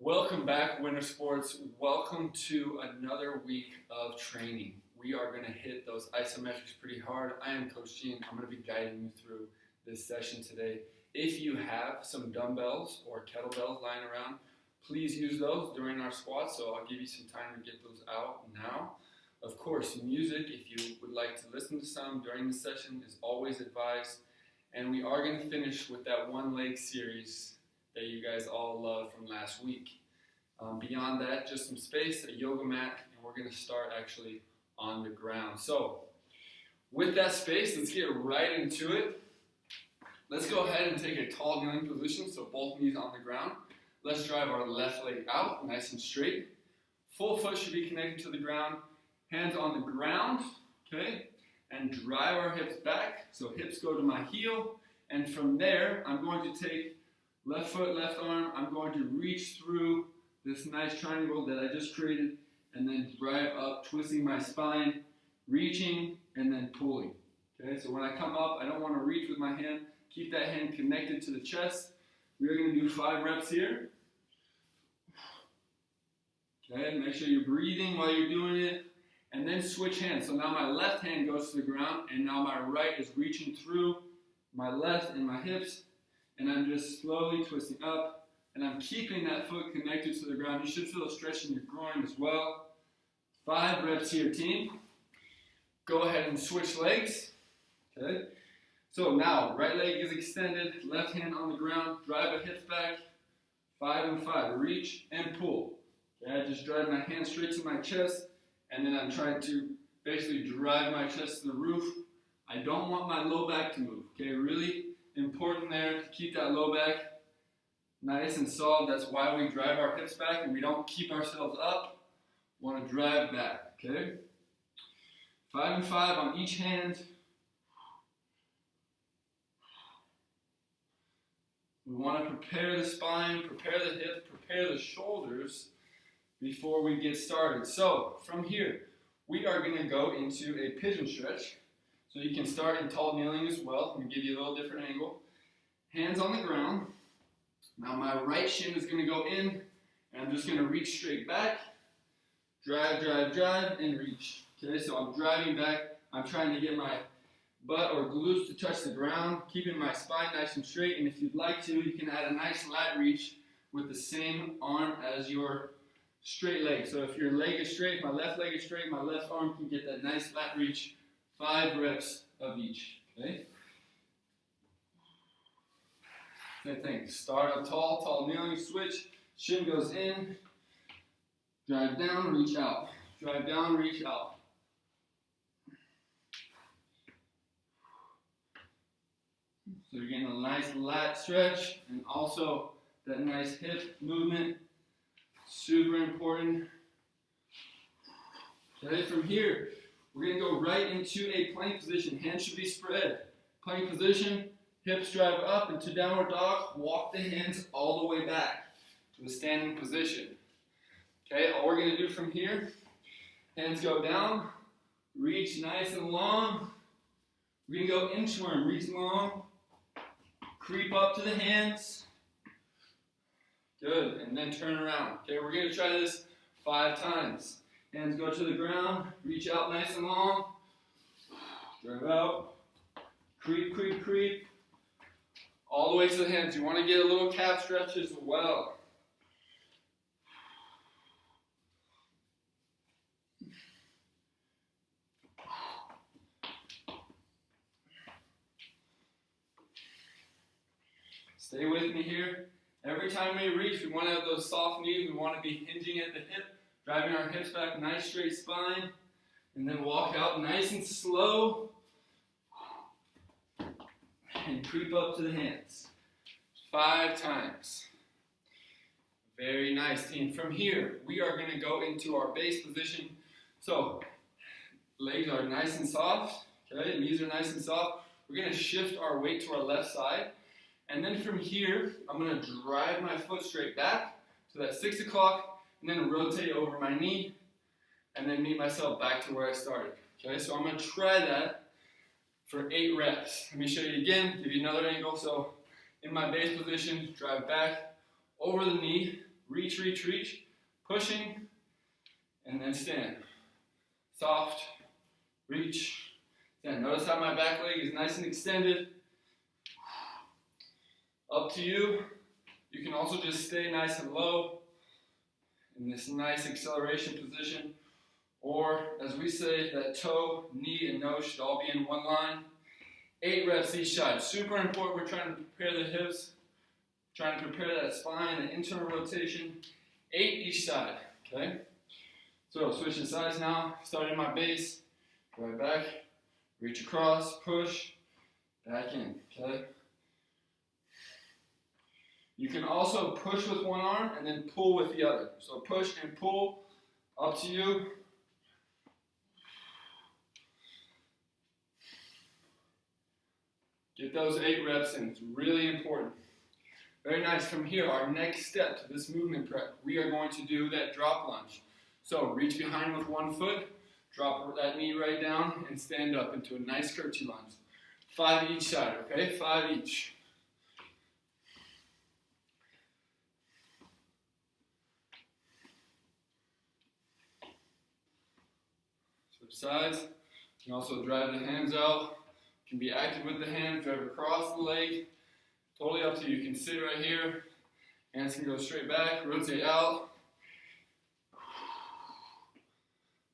Welcome back, Winter Sports. Welcome to another week of training. We are going to hit those isometrics pretty hard. I am Coach Gene. I'm going to be guiding you through this session today. If you have some dumbbells or kettlebells lying around, please use those during our squats. So I'll give you some time to get those out now. Of course, music, if you would like to listen to some during the session, is always advised. And we are going to finish with that one leg series that you guys all love from last week. Beyond that, just some space, a yoga mat, and we're going to start actually on the ground. So with that space, let's get right into it. Let's go ahead and take a tall kneeling position, so both knees on the ground. Let's drive our left leg out, nice and straight. Full foot should be connected to the ground. Hands on the ground, okay? And drive our hips back, so hips go to my heel. And from there, I'm going to take left foot, left arm. I'm going to reach through this nice triangle that I just created and then drive up, twisting my spine, reaching, and then pulling. Okay, so when I come up, I don't want to reach with my hand. Keep that hand connected to the chest. We are going to do 5 reps here. Okay, make sure you're breathing while you're doing it. And then switch hands. So now my left hand goes to the ground, and now my right is reaching through my left and my hips. And I'm just slowly twisting up. And I'm keeping that foot connected to the ground. You should feel a stretch in your groin as well. 5 reps here, team. Go ahead and switch legs. Okay. So now, right leg is extended, left hand on the ground, drive the hips back. 5 and 5. Reach and pull. Okay, I just drive my hand straight to my chest, and then I'm trying to basically drive my chest to the roof. I don't want my low back to move. Okay, really important there to keep that low back nice and solid. That's why we drive our hips back and we don't keep ourselves up. Want to drive back, okay? 5 and 5 on each hand. We want to prepare the spine, prepare the hips, prepare the shoulders before we get started. So from here, we are going to go into a pigeon stretch. So you can start in tall kneeling as well. Let me give you a little different angle. Hands on the ground. Now my right shin is going to go in, and I'm just going to reach straight back. Drive, drive, drive, and reach. Okay, so I'm driving back. I'm trying to get my butt or glutes to touch the ground, keeping my spine nice and straight. And if you'd like to, you can add a nice lat reach with the same arm as your straight leg. So if your leg is straight, my left leg is straight, my left arm can get that nice lat reach. 5 reps of each. Okay. Same thing. Start up tall, tall kneeling, switch. Shin goes in. Drive down, reach out. Drive down, reach out. So you're getting a nice lat stretch and also that nice hip movement. Super important. Okay, from here, we're going to go right into a plank position. Hands should be spread. Plank position. Hips drive up into downward dog. Walk the hands all the way back to a standing position. Okay, all we're going to do from here, hands go down, reach nice and long. We're going to go inchworm, reach long, creep up to the hands. Good, and then turn around. Okay, we're going to try this 5 times. Hands go to the ground, reach out nice and long, drive out, creep, creep, creep. All the way to the hands. You want to get a little calf stretch as well. Stay with me here. Every time we reach, we want to have those soft knees. We want to be hinging at the hip, driving our hips back, nice straight spine. And then walk out nice and slow. And creep up to the hands. 5 times. Very nice, team. From here, we are going to go into our base position. So, legs are nice and soft. Okay, knees are nice and soft. We're going to shift our weight to our left side. And then from here, I'm going to drive my foot straight back to that 6 o'clock, and then rotate over my knee, and then meet myself back to where I started. Okay, so I'm going to try that for 8 reps. Let me show you again, give you another angle. So in my base position, drive back over the knee, reach, reach, reach, pushing, and then stand. Soft, reach, stand. Notice how my back leg is nice and extended. Up to you. You can also just stay nice and low in this nice acceleration position. Or, as we say, that toe, knee, and nose should all be in one line. 8 reps each side. Super important. We're trying to prepare the hips, trying to prepare that spine, the internal rotation. 8 each side, okay? So, switching sides now. Starting my base. Right back. Reach across, push, back in, okay? You can also push with one arm and then pull with the other. So push and pull, up to you. Get those 8 reps in, it's really important. Very nice. From here, our next step to this movement prep, we are going to do that drop lunge. So reach behind with one foot, drop that knee right down, and stand up into a nice curtsy lunge. 5 each side, okay? 5 each. Switch sides. You can also drive the hands out. You can be active with the hands, drive across the leg. Totally up to you. You can sit right here. Hands can go straight back, rotate out.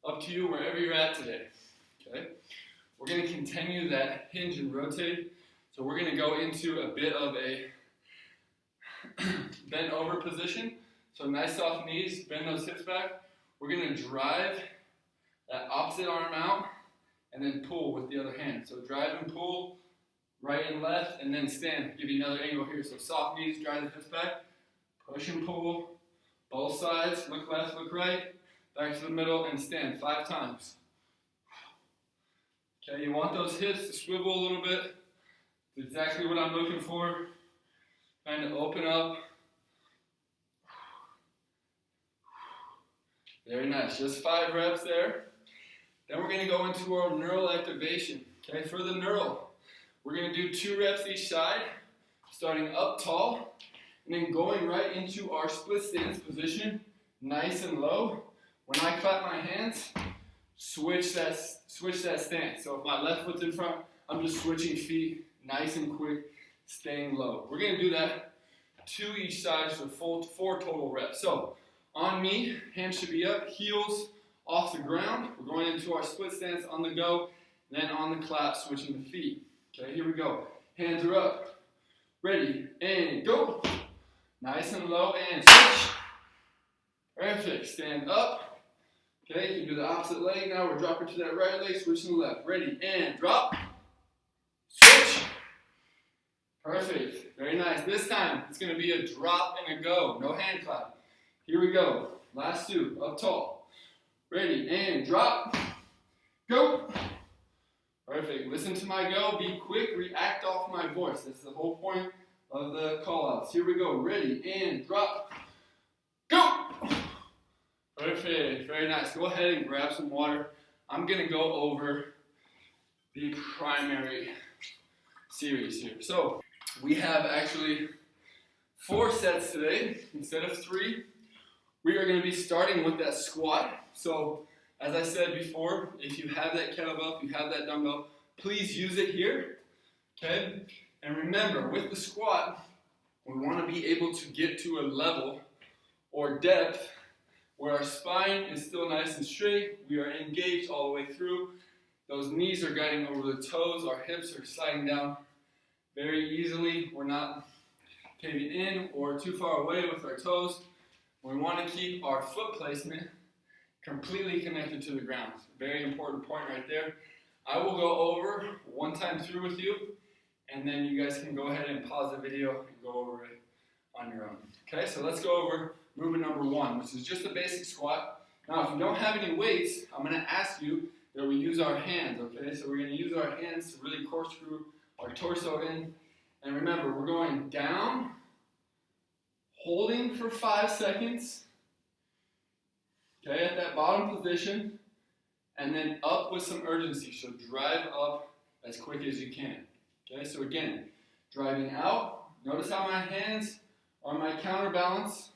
Up to you wherever you're at today. Okay? We're going to continue that hinge and rotate. So we're going to go into a bit of a bent over position. So nice soft knees, bend those hips back. We're going to drive that opposite arm out and then pull with the other hand. So drive and pull, right and left, and then stand. Give you another angle here. So soft knees, drive the hips back, push and pull, both sides, look left, look right, back to the middle, and stand 5 times. Okay, you want those hips to swivel a little bit. That's exactly what I'm looking for. Trying to open up. Very nice. Just 5 reps there. Then we're going to go into our neural activation. Okay, for the neural, we're going to do 2 reps each side, starting up tall, and then going right into our split stance position, nice and low. When I clap my hands, switch that stance. So if my left foot's in front, I'm just switching feet, nice and quick, staying low. We're going to do that 2 each side for 4 total reps. So on me, hands should be up, heels off the ground. We're going into our split stance on the go, and then on the clap, switching the feet. Okay, here we go. Hands are up. Ready, and go. Nice and low, and switch. Perfect. Stand up. Okay, you can do the opposite leg now. We're dropping to that right leg, switching to the left. Ready, and drop. Switch. Perfect. Very nice. This time, it's going to be a drop and a go. No hand clap. Here we go. Last 2. Up tall. Ready, and drop. Go. Perfect. Listen to my go. Be quick. React off my voice. That's the whole point of the call-outs. Here we go. Ready, and drop. Go. Perfect. Very nice. Go ahead and grab some water. I'm going to go over the primary series here. So we have actually 4 sets today instead of 3. We are going to be starting with that squat. So as I said before, if you have that kettlebell, if you have that dumbbell, please use it here. Okay? And remember, with the squat, we want to be able to get to a level or depth where our spine is still nice and straight. We are engaged all the way through. Those knees are guiding over the toes. Our hips are sliding down very easily. We're not caving in or too far away with our toes. We want to keep our foot placement completely connected to the ground. Very important point right there. I will go over one time through with you, and then you guys can go ahead and pause the video and go over it on your own. Okay, so let's go over movement number 1, which is just a basic squat. Now, if you don't have any weights, I'm going to ask you that we use our hands, okay? So we're going to use our hands to really corkscrew our torso in. And remember, we're going down, holding for 5 seconds, okay, at that bottom position, and then up with some urgency. So drive up as quick as you can. Okay, so again, driving out. Notice how my hands are my counterbalance.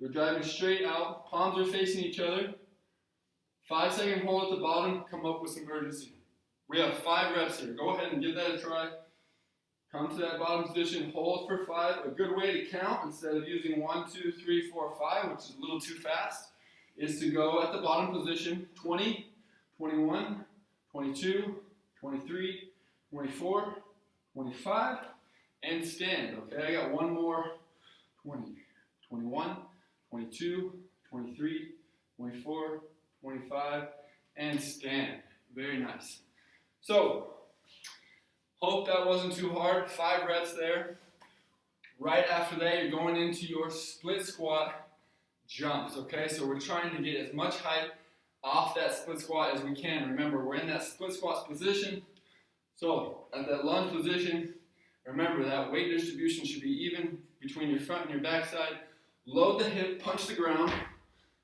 You're driving straight out, palms are facing each other. 5-second hold at the bottom, come up with some urgency. We have 5 reps here. Go ahead and give that a try. Come to that bottom position, hold for 5. A good way to count, instead of using 1, 2, 3, 4, 5, which is a little too fast, is to go at the bottom position, 20, 21, 22, 23, 24, 25, and stand. Okay, I got one more. 20, 21, 22, 23, 24, 25, and stand. Very nice. So, hope that wasn't too hard. 5 reps there. Right after that, you're going into your split squat jumps, okay? So we're trying to get as much height off that split squat as we can. Remember, we're in that split squat position. So, at that lunge position, remember that weight distribution should be even between your front and your back side. Load the hip, punch the ground,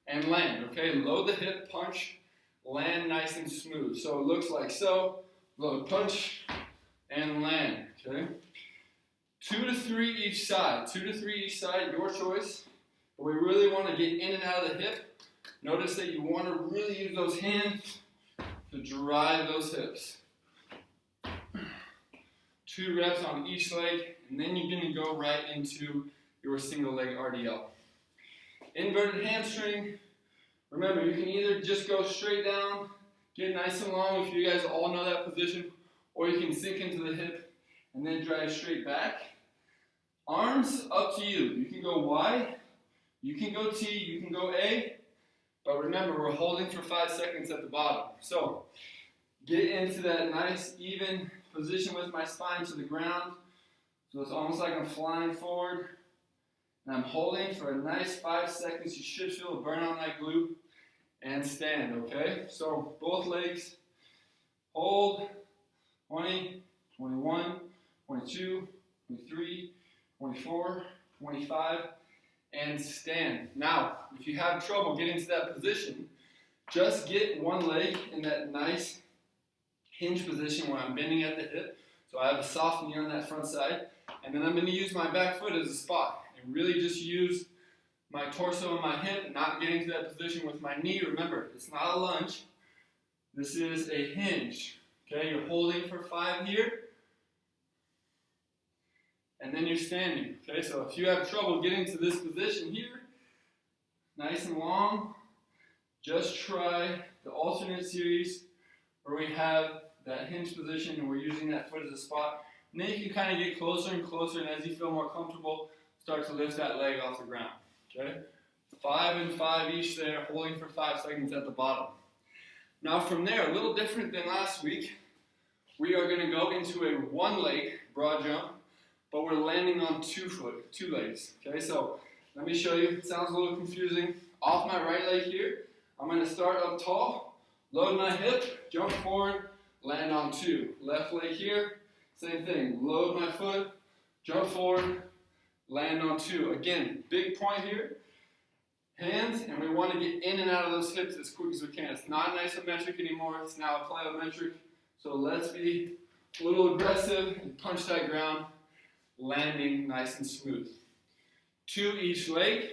and land, okay? Load the hip, punch, land nice and smooth. So it looks like so. Load, punch, and land, okay? 2 to 3 each side. 2 to 3 each side, your choice. But we really want to get in and out of the hip. Notice that you want to really use those hands to drive those hips. 2 reps on each leg, and then you're going to go right into your single leg RDL. Inverted hamstring. Remember, you can either just go straight down, get nice and long if you guys all know that position, or you can sink into the hip and then drive straight back. Arms, up to you. You can go Y, you can go T, you can go A, but remember, we're holding for 5 seconds at the bottom. So, get into that nice, even position with my spine to the ground. So it's almost like I'm flying forward. And I'm holding for a nice 5 seconds. You should feel a burn on that glute. And stand, okay? So both legs. Hold. 20, 21, 22, 23, 24, 25. And stand. Now, if you have trouble getting to that position, just get one leg in that nice hinge position where I'm bending at the hip. So I have a soft knee on that front side. And then I'm going to use my back foot as a spot. And really just use my torso and my hip, not getting to that position with my knee. Remember, it's not a lunge. This is a hinge. Okay, you're holding for 5 here. And then you're standing. Okay, so if you have trouble getting to this position here, nice and long, just try the alternate series where we have that hinge position and we're using that foot as a spot. And then you can kind of get closer and closer, and as you feel more comfortable, start to lift that leg off the ground. Okay? 5 and 5 each there, holding for 5 seconds at the bottom. Now from there, a little different than last week, we are going to go into a 1-leg broad jump, but we're landing on 2 legs. Okay, so let me show you. It sounds a little confusing. Off my right leg here, I'm going to start up tall, load my hip, jump forward, land on 2. Left leg here, same thing. Load my foot, jump forward, land on 2. Again, big point here. Hands, and we want to get in and out of those hips as quick as we can. It's not an isometric anymore. It's now a plyometric. So let's be a little aggressive and punch that ground, landing nice and smooth. 2 each leg,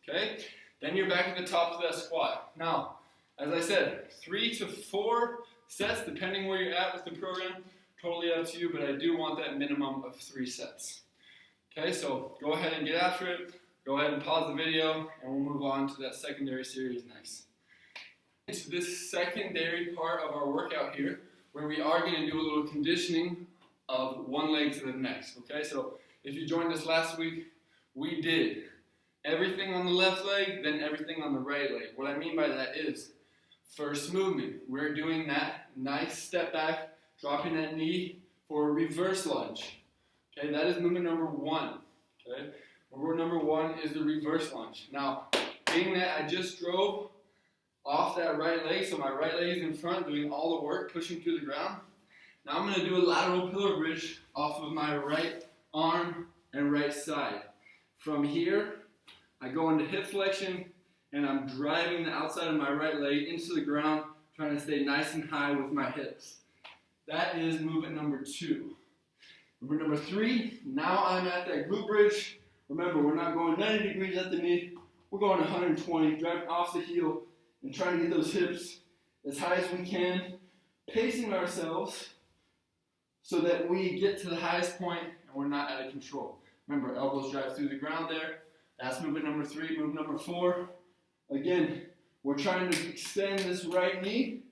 okay? Then you're back at the top of that squat. Now, as I said, 3 to 4 sets, depending where you're at with the program. Totally up to you, but I do want that minimum of 3 sets. Okay, so go ahead and get after it. Go ahead and pause the video, and we'll move on to that secondary series next. Into this secondary part of our workout here, where we are going to do a little conditioning of one leg to the next. Okay, so if you joined us last week, we did everything on the left leg, then everything on the right leg. What I mean by that is, first movement, we're doing that nice step back, dropping that knee for a reverse lunge. Okay, that is movement number 1. Okay, movement number 1 is the reverse lunge. Now, being that I just drove off that right leg, so my right leg is in front doing all the work, pushing through the ground. Now I'm going to do a lateral pillar bridge off of my right arm and right side. From here, I go into hip flexion, and I'm driving the outside of my right leg into the ground, trying to stay nice and high with my hips. That is movement number 2. Movement number 3, now I'm at that glute bridge. Remember, we're not going 90 degrees at the knee. we're going 120, driving off the heel and trying to get those hips as high as we can, pacing ourselves so that we get to the highest point and we're not out of control. Remember, elbows drive through the ground there. That's movement number 3. Move number 4. Again, we're trying to extend this right knee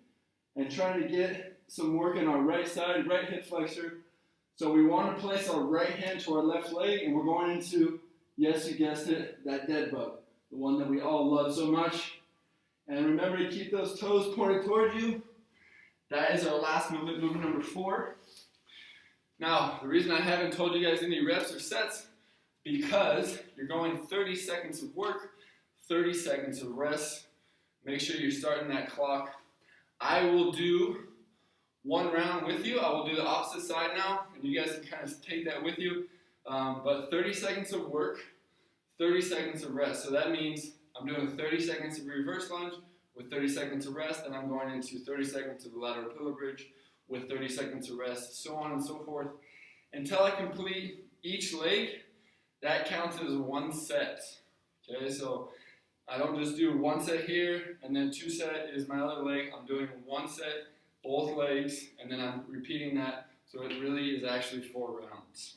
and trying to get some work in our right side, right hip flexor. So we want to place our right hand to our left leg, and we're going into, yes, you guessed it, that dead bug, the one that we all love so much. And remember to keep those toes pointed towards you. That is our last movement, movement number 4. Now, the reason I haven't told you guys any reps or sets, because you're going 30 seconds of work, 30 seconds of rest. Make sure you're starting that clock. I will do one round with you. I will do the opposite side now, and you guys can kind of take that with you. But 30 seconds of work, 30 seconds of rest. So that means I'm doing 30 seconds of reverse lunge with 30 seconds of rest, and I'm going into 30 seconds of the lateral pillow bridge with 30 seconds of rest, so on and so forth, until I complete each leg. That counts as one set. Okay, so I don't just do one set here and then 2 set is my other leg. I'm doing 1 set, both legs, and then I'm repeating that. So it really is actually 4 rounds.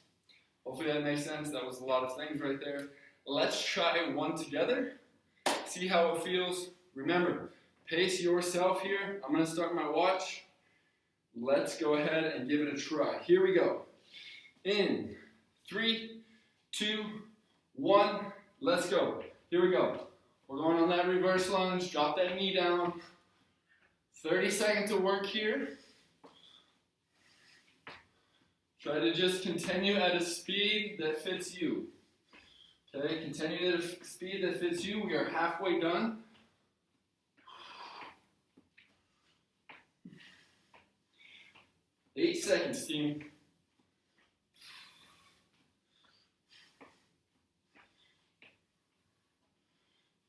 Hopefully that makes sense. That was a lot of things right there. Let's try one together. See how it feels. Remember, pace yourself here. I'm going to start my watch. Let's go ahead and give it a try. Here we go. In 3, 2, 1, let's go. Here we go. We're going on that reverse lunge. Drop that knee down. 30 seconds of work here. Try to just continue at a speed that fits you. Okay, continue at a speed that fits you. We are halfway done. Eight seconds, team.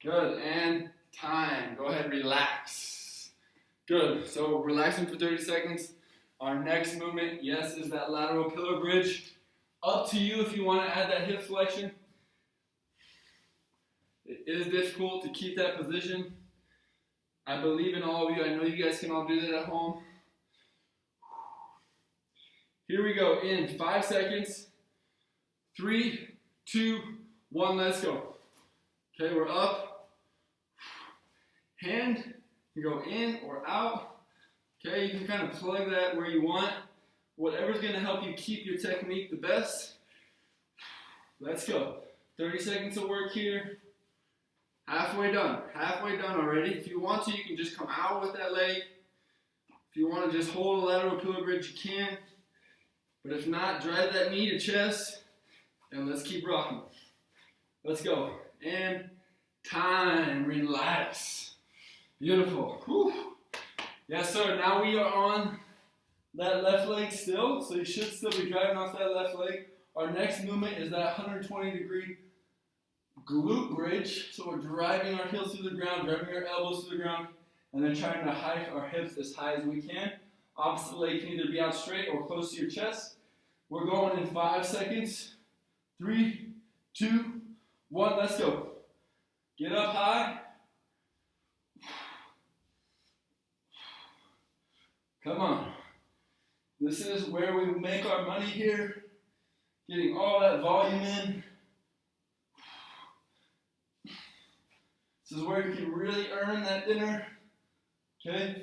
Good, and time. Go ahead, relax. Good, so relaxing for 30 seconds. Our next movement, yes, is that lateral pillow bridge. Up to you if you want to add that hip flexion. It is difficult to keep that position. I believe in all of you. I know you guys can all do that at home. Here we go, in 5 seconds. 3, 2, 1, let's go. Okay, we're up. Hand, you go in or out. Okay, you can kind of plug that where you want. Whatever's going to help you keep your technique the best. Let's go. 30 seconds of work here. Halfway done. Halfway done already. If you want to, you can just come out with that leg. If you want to just hold a lateral pillow bridge, you can. But if not, drive that knee to chest. And let's keep rocking. Let's go. And time. Relax. Beautiful. Whew. Yes, sir. Now we are on that left leg still. So you should still be driving off that left leg. Our next movement is that 120-degree glute bridge. So we're driving our heels through the ground, driving our elbows through the ground, and then trying to hike our hips as high as we can. Opposite leg can either be out straight or close to your chest. We're going in 5 seconds. 3, 2, 1, let's go. Get up high. Come on. This is where we make our money here. Getting all that volume in. This is where you can really earn that dinner. Okay?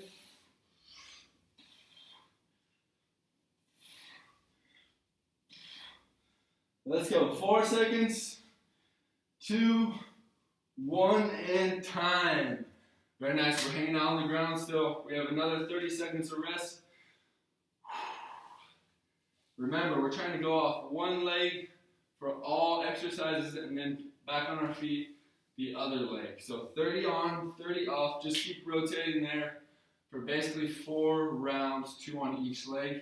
Let's go. 4 seconds. 2, 1, and time. Very nice. We're hanging out on the ground still. We have another 30 seconds of rest. Remember, we're trying to go off one leg for all exercises and then back on our feet the other leg. So 30 on, 30 off. Just keep rotating there for basically 4 rounds, 2 on each leg.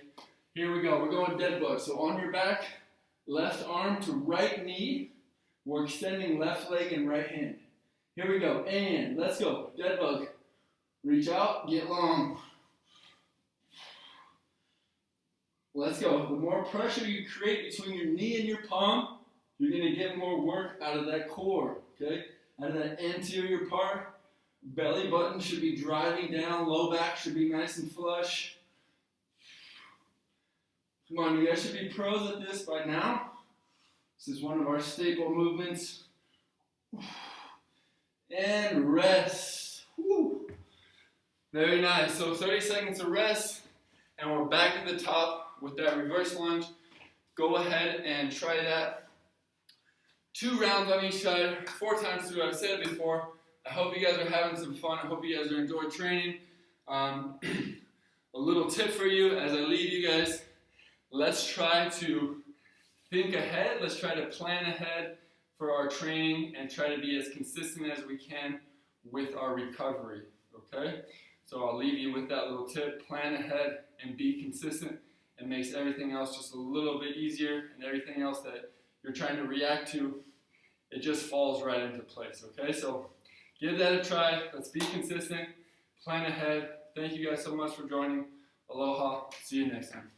Here we go. We're going dead bug. So on your back, left arm to right knee. We're extending left leg and right hand. Here we go. And let's go. Dead bug. Reach out, get long. Let's go. The more pressure you create between your knee and your palm, you're going to get more work out of that core. Okay? out of that anterior part. Belly button should be driving down, low back should be nice and flush. Come on, you guys should be pros at this by now. This is one of our staple movements. And rest. Woo. Very nice. So 30 seconds of rest, and we're back at the top with that reverse lunge. Go ahead and try that. 2 rounds on each side, 4 times through. I've said it before. I hope you guys are having some fun. I hope you guys are enjoying training. A little tip for you as I leave you guys. Let's try to think ahead. Let's try to plan ahead for our training and try to be as consistent as we can with our recovery, okay? So I'll leave you with that little tip. Plan ahead and be consistent. It makes everything else just a little bit easier, and everything else that you're trying to react to, it just falls right into place, okay? So give that a try. Let's be consistent. Plan ahead. Thank you guys so much for joining. Aloha. See you next time.